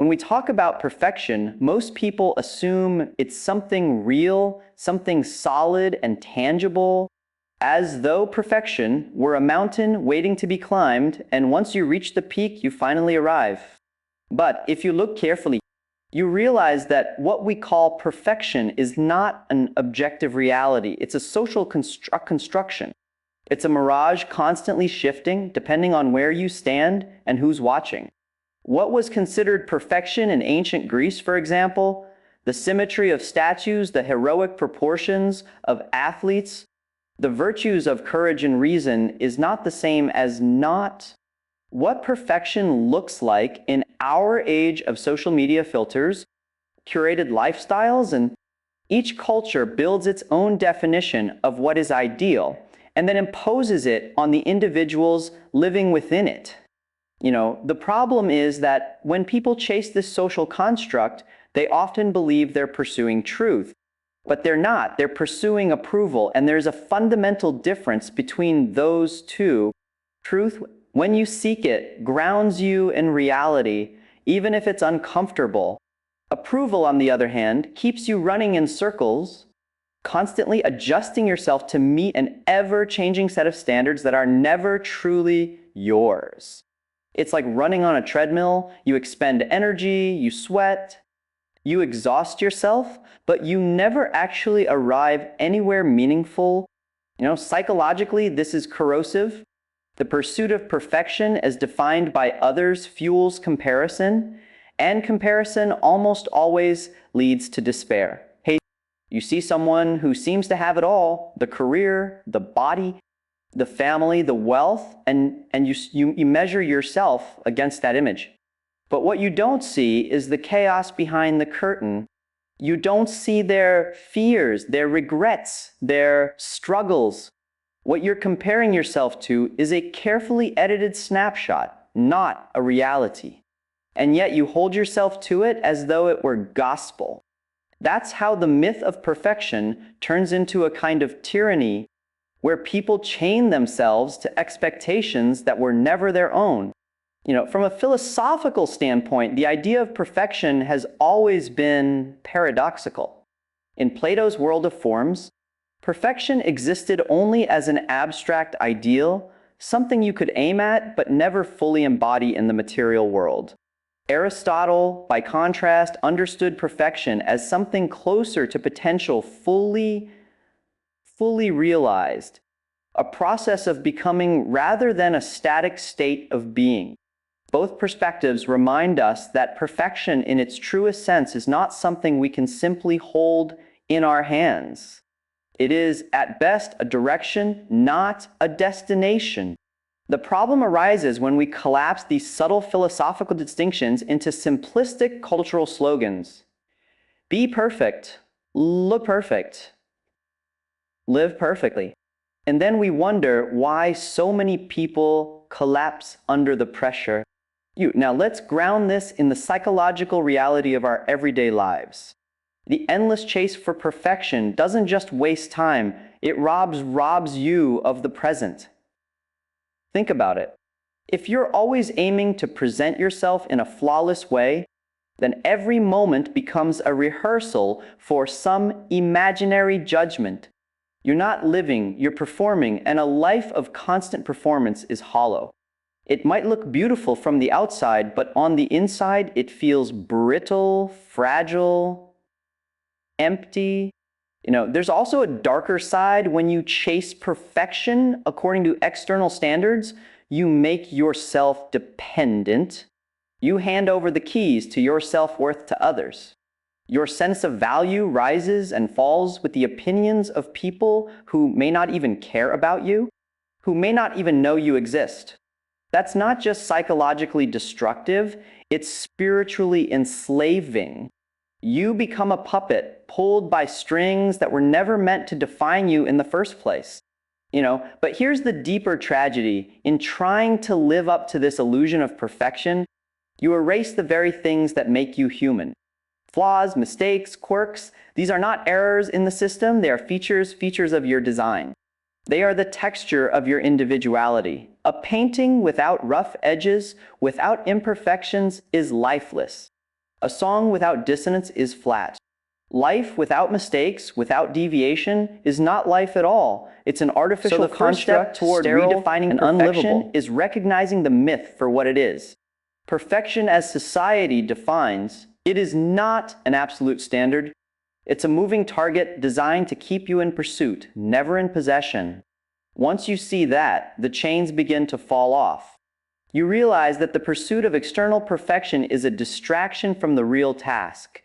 When we talk about perfection, most people assume it's something real, something solid and tangible, as though perfection were a mountain waiting to be climbed, and once you reach the peak, you finally arrive. But if you look carefully, you realize that what we call perfection is not an objective reality. It's a social construction. It's a mirage constantly shifting depending on where you stand and who's watching. What was considered perfection in ancient Greece, for example, the symmetry of statues, the heroic proportions of athletes, the virtues of courage and reason, is not the same as not. What perfection looks like in our age of social media filters, curated lifestyles, and each culture builds its own definition of what is ideal and then imposes it on the individuals living within it. The problem is that when people chase this social construct, they often believe they're pursuing truth. But they're not. They're pursuing approval, and there's a fundamental difference between those two. Truth, when you seek it, grounds you in reality, even if it's uncomfortable. Approval, on the other hand, keeps you running in circles, constantly adjusting yourself to meet an ever-changing set of standards that are never truly yours. It's like running on a treadmill. You expend energy, you sweat, you exhaust yourself, but you never actually arrive anywhere meaningful. Psychologically, this is corrosive. The pursuit of perfection as defined by others fuels comparison, and comparison almost always leads to despair. Hey, you see someone who seems to have it all, the career, the body, the family, the wealth, and you measure yourself against that image. But what you don't see is the chaos behind the curtain. You don't see their fears, their regrets, their struggles. What you're comparing yourself to is a carefully edited snapshot, not a reality. And yet you hold yourself to it as though it were gospel. That's how the myth of perfection turns into a kind of tyranny where people chain themselves to expectations that were never their own. From a philosophical standpoint, the idea of perfection has always been paradoxical. In Plato's world of forms, perfection existed only as an abstract ideal, something you could aim at but never fully embody in the material world. Aristotle, by contrast, understood perfection as something closer to potential fully realized, a process of becoming rather than a static state of being. Both perspectives remind us that perfection in its truest sense is not something we can simply hold in our hands. It is, at best, a direction, not a destination. The problem arises when we collapse these subtle philosophical distinctions into simplistic cultural slogans. Be perfect, look perfect, live perfectly. And then we wonder why so many people collapse under the pressure. Now let's ground this in the psychological reality of our everyday lives. The endless chase for perfection doesn't just waste time, it robs you of the present. Think about it. If you're always aiming to present yourself in a flawless way, then every moment becomes a rehearsal for some imaginary judgment. You're not living, you're performing, and a life of constant performance is hollow. It might look beautiful from the outside, but on the inside, it feels brittle, fragile, empty. There's also a darker side. When you chase perfection according to external standards, you make yourself dependent. You hand over the keys to your self-worth to others. Your sense of value rises and falls with the opinions of people who may not even care about you, who may not even know you exist. That's not just psychologically destructive, it's spiritually enslaving. You become a puppet pulled by strings that were never meant to define you in the first place. But here's the deeper tragedy. In trying to live up to this illusion of perfection, you erase the very things that make you human. Flaws, mistakes, quirks, these are not errors in the system, they are features of your design. They are the texture of your individuality. A painting without rough edges, without imperfections, is lifeless. A song without dissonance is flat. Life without mistakes, without deviation, is not life at all. It's an artificial construct toward redefining and unlivable is recognizing the myth for what it is. Perfection as society defines, it is not an absolute standard. It's a moving target designed to keep you in pursuit, never in possession. Once you see that, the chains begin to fall off. You realize that the pursuit of external perfection is a distraction from the real task,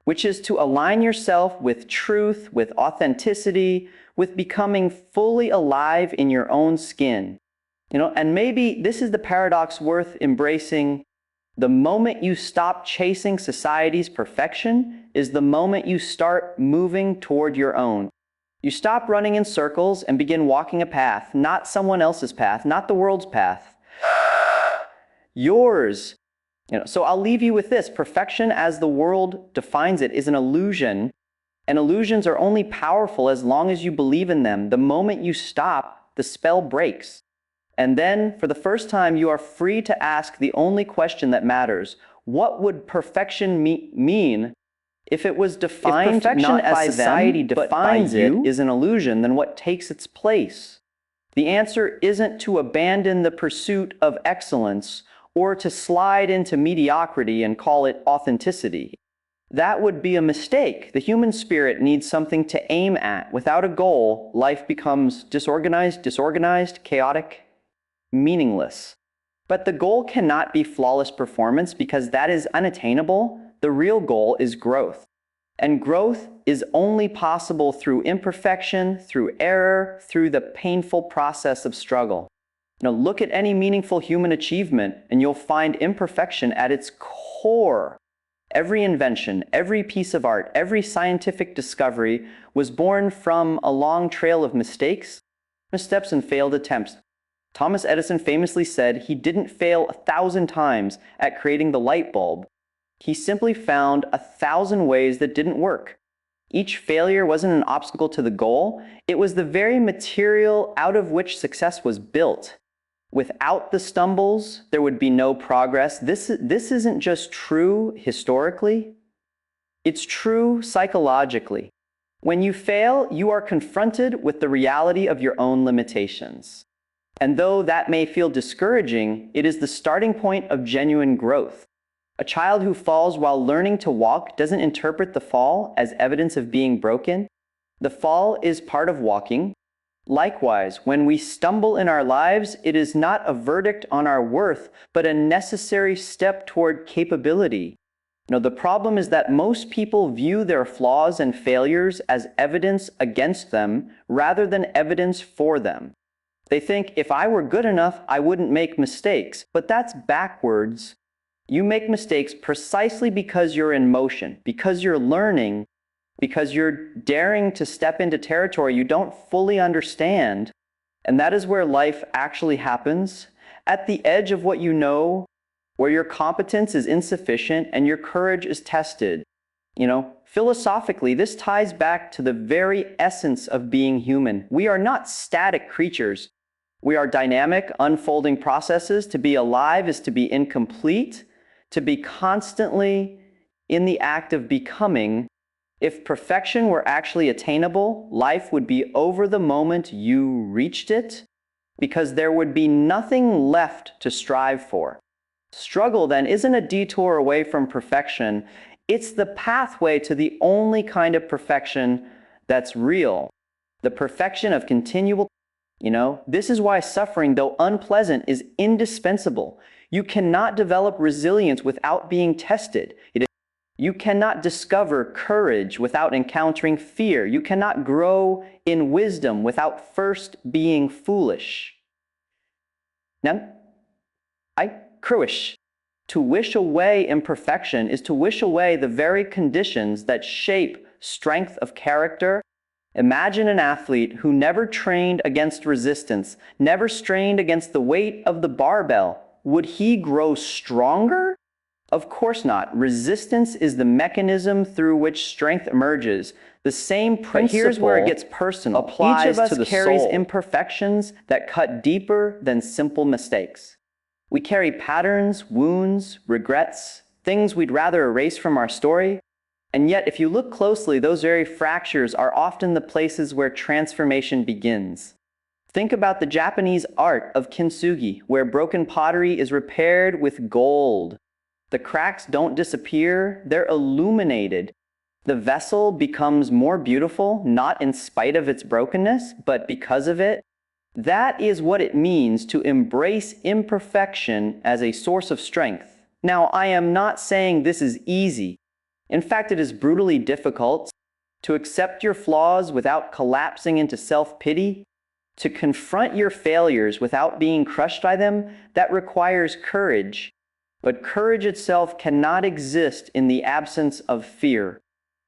which is to align yourself with truth, with authenticity, with becoming fully alive in your own skin. And maybe this is the paradox worth embracing. The moment you stop chasing society's perfection is the moment you start moving toward your own. You stop running in circles and begin walking a path, not someone else's path, not the world's path. Yours. So I'll leave you with this. Perfection as the world defines it is an illusion, and illusions are only powerful as long as you believe in them. The moment you stop, the spell breaks. And then, for the first time, you are free to ask the only question that matters. What would perfection mean if it was defined not as society defines it is an illusion? Then what takes its place? The answer isn't to abandon the pursuit of excellence or to slide into mediocrity and call it authenticity. That would be a mistake. The human spirit needs something to aim at. Without a goal, life becomes disorganized, chaotic, meaningless. But the goal cannot be flawless performance because that is unattainable. The real goal is growth. And growth is only possible through imperfection, through error, through the painful process of struggle. Look at any meaningful human achievement and you'll find imperfection at its core. Every invention, every piece of art, every scientific discovery was born from a long trail of mistakes, missteps, and failed attempts. Thomas Edison famously said he didn't fail 1,000 times at creating the light bulb. He simply found 1,000 ways that didn't work. Each failure wasn't an obstacle to the goal. It was the very material out of which success was built. Without the stumbles, there would be no progress. This isn't just true historically. It's true psychologically. When you fail, you are confronted with the reality of your own limitations. And though that may feel discouraging, it is the starting point of genuine growth. A child who falls while learning to walk doesn't interpret the fall as evidence of being broken. The fall is part of walking. Likewise, when we stumble in our lives, it is not a verdict on our worth, but a necessary step toward capability. The problem is that most people view their flaws and failures as evidence against them rather than evidence for them. They think, if I were good enough, I wouldn't make mistakes. But that's backwards. You make mistakes precisely because you're in motion, because you're learning, because you're daring to step into territory you don't fully understand. And that is where life actually happens, at the edge of what you know, where your competence is insufficient and your courage is tested. Philosophically, this ties back to the very essence of being human. We are not static creatures. We are dynamic, unfolding processes. To be alive is to be incomplete, to be constantly in the act of becoming. If perfection were actually attainable, life would be over the moment you reached it, because there would be nothing left to strive for. Struggle, then, isn't a detour away from perfection. It's the pathway to the only kind of perfection that's real. The perfection of continual. This is why suffering, though unpleasant, is indispensable. You cannot develop resilience without being tested. You cannot discover courage without encountering fear. You cannot grow in wisdom without first being foolish. To wish away imperfection is to wish away the very conditions that shape strength of character. Imagine an athlete who never trained against resistance, never strained against the weight of the barbell. Would he grow stronger? Of course not. Resistance is the mechanism through which strength emerges. The same principle, but here's where it gets personal, applies to the soul. Each of us carries imperfections that cut deeper than simple mistakes. We carry patterns, wounds, regrets, things we'd rather erase from our story. And yet, if you look closely, those very fractures are often the places where transformation begins. Think about the Japanese art of kintsugi, where broken pottery is repaired with gold. The cracks don't disappear, they're illuminated. The vessel becomes more beautiful, not in spite of its brokenness, but because of it. That is what it means to embrace imperfection as a source of strength. Now, I am not saying this is easy. In fact, it is brutally difficult to accept your flaws without collapsing into self-pity, to confront your failures without being crushed by them. That requires courage. But courage itself cannot exist in the absence of fear.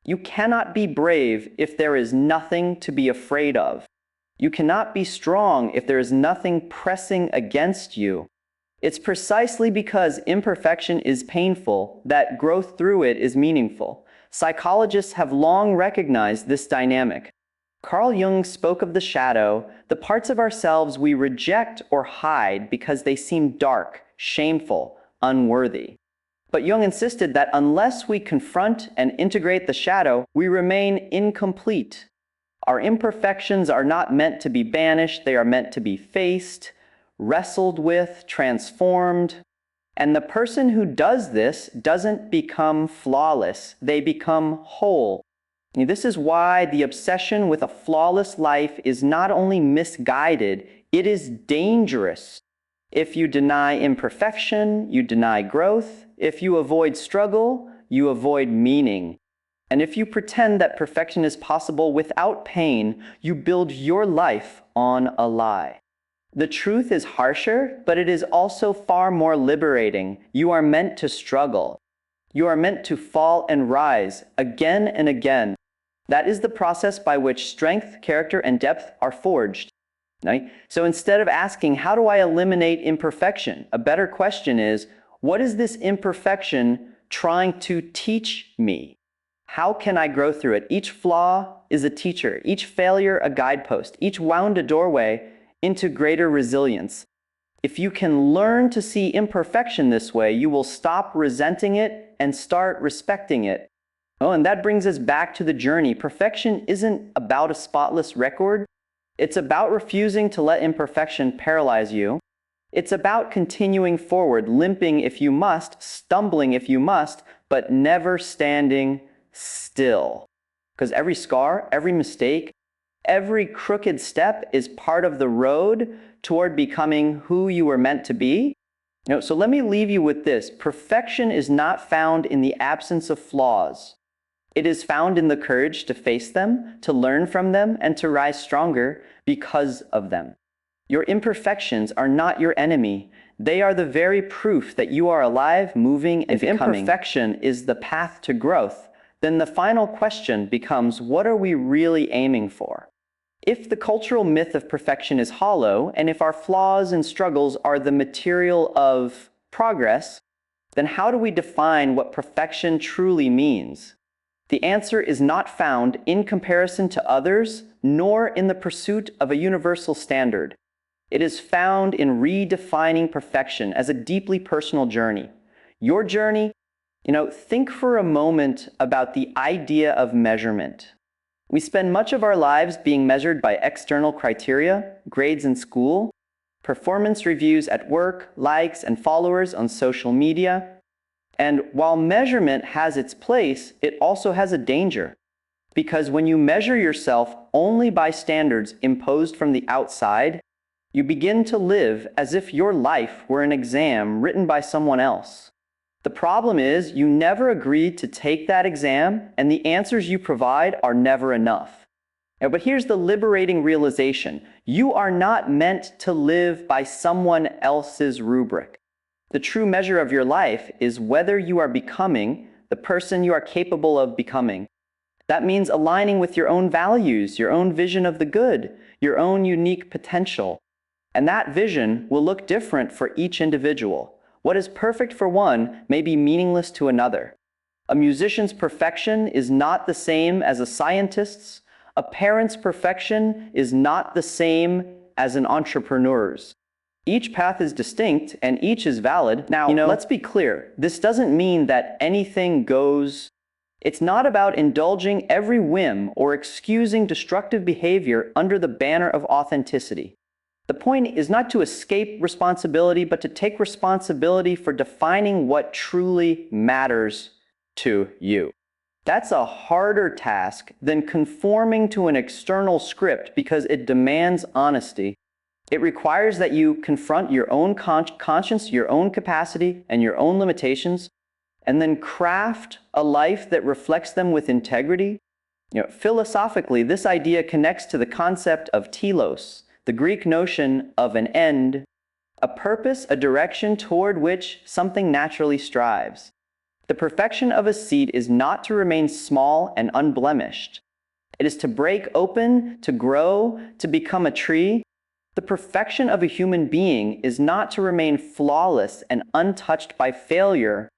You cannot be brave if there is nothing to be afraid of. You cannot be strong if there is nothing pressing against you. It's precisely because imperfection is painful that growth through it is meaningful. Psychologists have long recognized this dynamic. Carl Jung spoke of the shadow, the parts of ourselves we reject or hide because they seem dark, shameful, unworthy. But Jung insisted that unless we confront and integrate the shadow, we remain incomplete. Our imperfections are not meant to be banished, they are meant to be faced, wrestled with, transformed. And the person who does this doesn't become flawless, they become whole. This is why the obsession with a flawless life is not only misguided, it is dangerous. If you deny imperfection, you deny growth. If you avoid struggle, you avoid meaning. And if you pretend that perfection is possible without pain, you build your life on a lie. The truth is harsher, but it is also far more liberating. You are meant to struggle. You are meant to fall and rise again and again. That is the process by which strength, character, and depth are forged. Right? So instead of asking, how do I eliminate imperfection? A better question is, what is this imperfection trying to teach me? How can I grow through it? Each flaw is a teacher, each failure a guidepost, each wound a doorway into greater resilience. If you can learn to see imperfection this way, you will stop resenting it and start respecting it. Oh, and that brings us back to the journey. Perfection isn't about a spotless record. It's about refusing to let imperfection paralyze you. It's about continuing forward, limping if you must, stumbling if you must, but never standing still. Because every scar, every mistake, every crooked step is part of the road toward becoming who you were meant to be. So let me leave you with this. Perfection is not found in the absence of flaws. It is found in the courage to face them, to learn from them, and to rise stronger because of them. Your imperfections are not your enemy. They are the very proof that you are alive, moving, and becoming. If imperfection is the path to growth, then the final question becomes, what are we really aiming for? If the cultural myth of perfection is hollow, and if our flaws and struggles are the material of progress, then how do we define what perfection truly means? The answer is not found in comparison to others, nor in the pursuit of a universal standard. It is found in redefining perfection as a deeply personal journey. Your journey, think for a moment about the idea of measurement. We spend much of our lives being measured by external criteria, grades in school, performance reviews at work, likes and followers on social media. And while measurement has its place, it also has a danger. Because when you measure yourself only by standards imposed from the outside, you begin to live as if your life were an exam written by someone else. The problem is you never agreed to take that exam, and the answers you provide are never enough. But here's the liberating realization. You are not meant to live by someone else's rubric. The true measure of your life is whether you are becoming the person you are capable of becoming. That means aligning with your own values, your own vision of the good, your own unique potential. And that vision will look different for each individual. What is perfect for one may be meaningless to another. A musician's perfection is not the same as a scientist's. A parent's perfection is not the same as an entrepreneur's. Each path is distinct and each is valid. Now, let's be clear. This doesn't mean that anything goes. It's not about indulging every whim or excusing destructive behavior under the banner of authenticity. The point is not to escape responsibility, but to take responsibility for defining what truly matters to you. That's a harder task than conforming to an external script because it demands honesty. It requires that you confront your own conscience, your own capacity, and your own limitations, and then craft a life that reflects them with integrity. Philosophically, this idea connects to the concept of telos, the Greek notion of an end, a purpose, a direction toward which something naturally strives. The perfection of a seed is not to remain small and unblemished. It is to break open, to grow, to become a tree. The perfection of a human being is not to remain flawless and untouched by failure.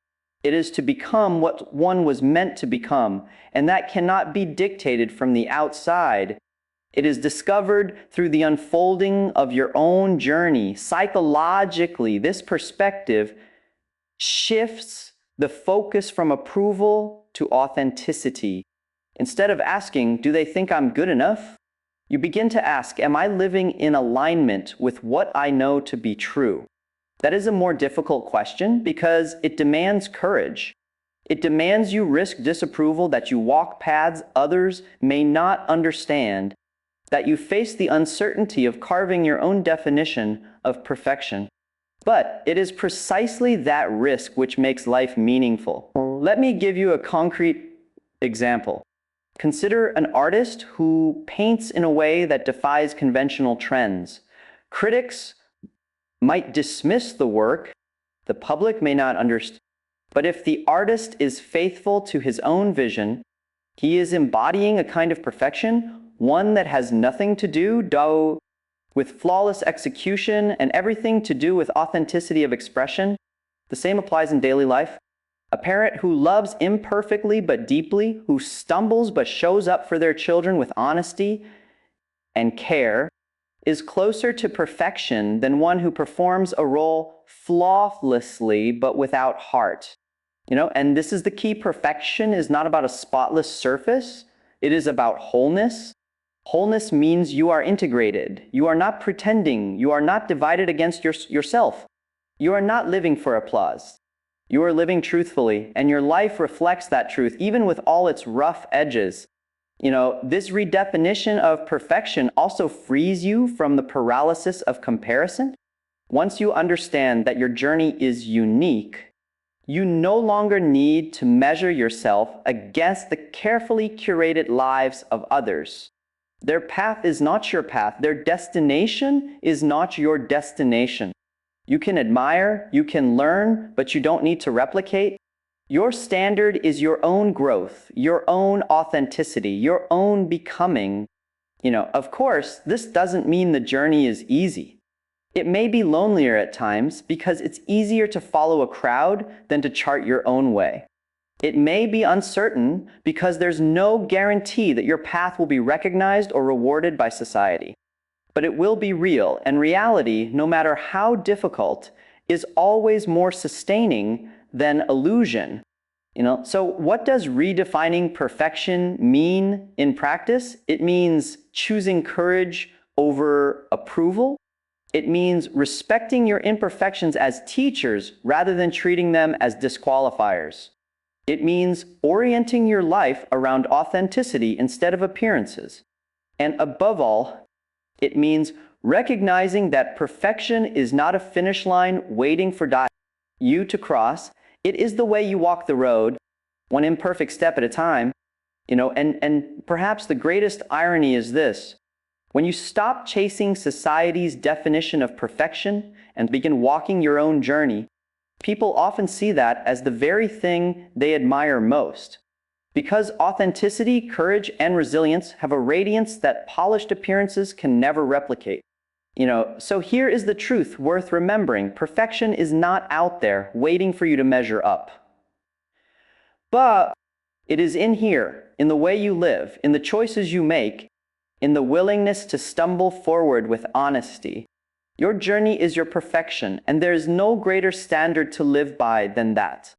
It is to become what one was meant to become, and that cannot be dictated from the outside. It is discovered through the unfolding of your own journey. Psychologically, this perspective shifts the focus from approval to authenticity. Instead of asking, do they think I'm good enough? You begin to ask, am I living in alignment with what I know to be true? That is a more difficult question because it demands courage. It demands you risk disapproval, that you walk paths others may not understand, that you face the uncertainty of carving your own definition of perfection. But it is precisely that risk which makes life meaningful. Let me give you a concrete example. Consider an artist who paints in a way that defies conventional trends. Critics might dismiss the work, the public may not understand. But if the artist is faithful to his own vision, he is embodying a kind of perfection, one that has nothing to do with flawless execution and everything to do with authenticity of expression. The same applies in daily life. A parent who loves imperfectly but deeply, who stumbles but shows up for their children with honesty and care, is closer to perfection than one who performs a role flawlessly but without heart. And this is the key. Perfection is not about a spotless surface. It is about wholeness. Wholeness means you are integrated. You are not pretending. You are not divided against yourself. You are not living for applause. You are living truthfully, and your life reflects that truth, even with all its rough edges. This redefinition of perfection also frees you from the paralysis of comparison. Once you understand that your journey is unique, you no longer need to measure yourself against the carefully curated lives of others. Their path is not your path. Their destination is not your destination. You can admire, you can learn, but you don't need to replicate. Your standard is your own growth, your own authenticity, your own becoming. Of course, this doesn't mean the journey is easy. It may be lonelier at times because it's easier to follow a crowd than to chart your own way. It may be uncertain because there's no guarantee that your path will be recognized or rewarded by society. But it will be real, and reality, no matter how difficult, is always more sustaining than illusion. So what does redefining perfection mean in practice? It means choosing courage over approval. It means respecting your imperfections as teachers rather than treating them as disqualifiers. It means orienting your life around authenticity instead of appearances. And above all, it means recognizing that perfection is not a finish line waiting for you to cross. It is the way you walk the road, one imperfect step at a time. And perhaps the greatest irony is this. When you stop chasing society's definition of perfection and begin walking your own journey, people often see that as the very thing they admire most. Because authenticity, courage, and resilience have a radiance that polished appearances can never replicate. So here is the truth worth remembering. Perfection is not out there waiting for you to measure up. But it is in here, in the way you live, in the choices you make, in the willingness to stumble forward with honesty. Your journey is your perfection, and there is no greater standard to live by than that.